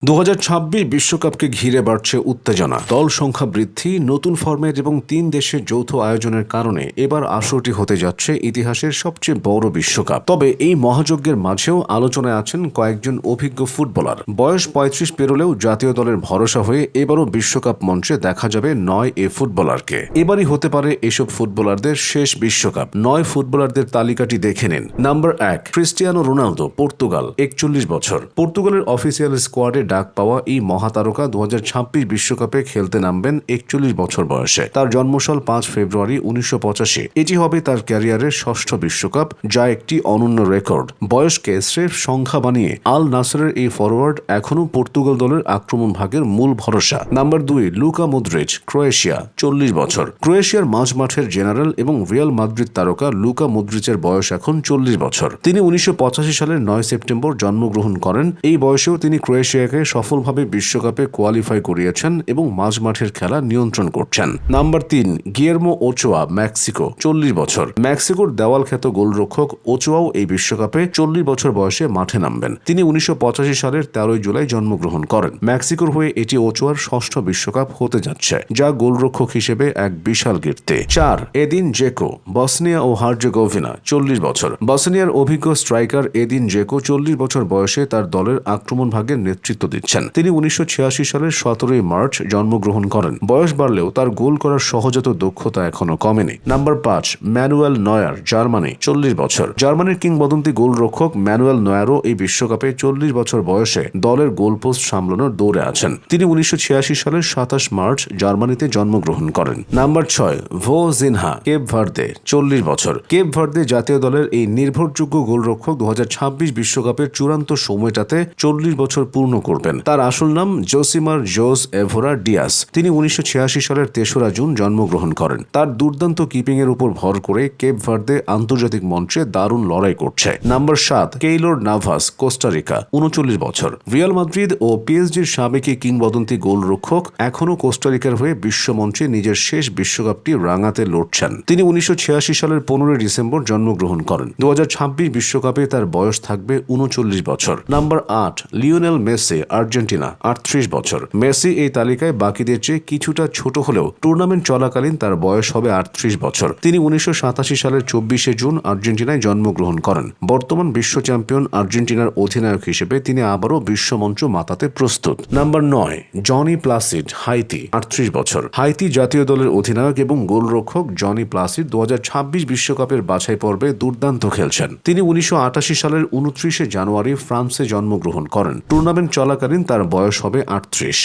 2026 বিশ্বকাপকে ঘিরে বাড়ছে উত্তেজনা। দল সংখ্যা বৃদ্ধি, নতুন ফরম্যাট এবং 3 দেশের যৌথ আয়োজনের কারণে এবার আসরটি হতে যাচ্ছে ইতিহাসের সবচেয়ে বড় বিশ্বকাপ। তবে এই মহাযজ্ঞের মাঝেও আলোচনায় আছেন কয়েকজন অভিজ্ঞ ফুটবলার। বয়স 35 পেরোলেও জাতীয় দলের ভরসা হয়ে এবারও বিশ্বকাপ মঞ্চে দেখা যাবে 9 ফুটবলারকে। এবারই হতে পারে এসব ফুটবলারদের শেষ বিশ্বকাপ। 9 ফুটবলারদের তালিকাটি দেখে নিন। নাম্বার 1, ক্রিস্টিয়ানো রোনালদো, পর্তুগাল, 41 বছর। পর্তুগালের অফিসিয়াল স্কোয়াডে ডাক পাওয়া এই মহাতারকা 2026 বিশ্বকাপে খেলতে নামবেন 41 বছর বয়সে। তার জন্মসাল 5 ফেব্রুয়ারি 1985। এটি হবে তার ক্যারিয়ারের ষষ্ঠ বিশ্বকাপ, যা একটি অনন্য রেকর্ড। বয়সকে স্রেফ সংখ্যা বানিয়ে আল নাসরের এই ফরওয়ার্ড এখনও পর্তুগাল দলের আক্রমণ ভাগের মূল ভরসা। নাম্বার 2, লুকা মদ্রিচ, ক্রোয়েশিয়া, 40 বছর। ক্রোয়েশিয়ার মাঝমাঠের জেনারেল এবং রিয়াল মাদ্রিদ তারকা লুকা মদ্রিচের বয়স এখন 40 বছর। তিনি 1985 সালের 9 সেপ্টেম্বর জন্মগ্রহণ করেন। এই বয়সেও তিনি ক্রোয়েশিয়াকে সফলভাবে বিশ্বকাপে কোয়ালিফাই করিয়েছেন এবং মাঝমাঠের খেলা নিয়ন্ত্রণ করছেন। নাম্বার 3, গিয়ের্মো ওচোয়া, মেক্সিকো, 40 বছর। মেক্সিকোর দেওয়াল খ্যাত গোলরক্ষক ওচোয়াও এই বিশ্বকাপে 40 বছর বয়সে মাঠে নামবেন। তিনি 1985 সালের 13 জুলাই জন্মগ্রহণ করেন। মেক্সিকোর হয়ে এটি ওচোয়ার ষষ্ঠ বিশ্বকাপ হতে যাচ্ছে, যা গোলরক্ষক হিসেবে এক বিশাল কীর্তি। 4, এদিন জেকো, বসনিয়া ও হার্জেগোভিনা, 40 বছর। বসনিয়ার অভিজ্ঞ স্ট্রাইকার এদিন জেকো 40 বছর বয়সে তার দলের আক্রমণ ভাগের নেতৃত্ব দিচ্ছেন। তিনি 1986 সালের 17 মার্চ জন্মগ্রহণ করেন। বয়স বাড়লেও তার গোল করার সহজাত দক্ষতা এখনো কমেনি। নাম্বার 5, ম্যানুয়েল নয়ার, জার্মানি, 40 বছর। জার্মানির কিংবদন্তি গোলরক্ষক ম্যানুয়েল নয়ারও এই বিশ্বকাপে 40 বছর বয়সে দলের গোলপোস্ট সামলানোর দৌড়ে আছেন। তিনি 1986 সালের 27 মার্চ জার্মানিতে জন্মগ্রহণ করেন। নাম্বার 6, ভো জিনহা, কেপ ভার্দে, 40 বছর। কেপ ভার্দে জাতীয় দলের এই নির্ভরযোগ্য গোলরক্ষক 2026 বিশ্বকাপের চূড়ান্ত সময়টাতে 40 বছর পূর্ণ করবেন। তার আসল নাম জোসিমার জোস এভোরা ডিয়াস। তিনি 1986 সালের 3রা জুন জন্মগ্রহণ করেন। তার দুর্দান্ত কিপিং এর উপর ভর করে কেপ ভার্দে আন্তর্জাতিক মঞ্চে দারুণ লড়াই করছে। নাম্বার 7, কেইলোর নাভাস, কোস্টারিকা, 39 বছর। রিয়াল মাদ্রিদ ও পিএসজির সাবেকি কিংবদন্তি গোলরক্ষক এখনও কোস্টারিকার হয়ে বিশ্বমঞ্চে নিজের শেষ বিশ্বকাপটি রাঙাতে লড়ছেন। তিনি 1986 সালের 15 ডিসেম্বর জন্মগ্রহণ করেন। 2026 বিশ্বকাপে তার বয়স থাকবে 39 বছর। নাম্বার 8, লিওনেল মেসি, আর্জেন্টিনা, 38 বছর। মেসি এই তালিকায় বাকিদের চেয়ে কিছুটা ছোট হলেও টুর্নামেন্ট চলাকালীন তার বয়স হবে 38 বছর। তিনি 1987 সালের 24 জুন আর্জেন্টিনায় জন্মগ্রহণ করেন। বর্তমান বিশ্ব চ্যাম্পিয়ন আর্জেন্টিনার অধিনায়ক হিসেবে তিনি আবারও বিশ্বমঞ্চ মাতাতে প্রস্তুত। নাম্বার 9, জনি প্লাসিড, হাইতি, 38 বছর। হাইতি জাতীয় দলের অধিনায়ক এবং গোলরক্ষক জনি প্লাসিড 2026 বিশ্বকাপের বাছাই পর্বে দুর্দান্ত খেলছেন। তিনি 1988 সালের 29 জানুয়ারি ফ্রান্সে জন্মগ্রহণ করেন। টুর্নামেন্ট চলাকালীন তার বয়স হবে 38।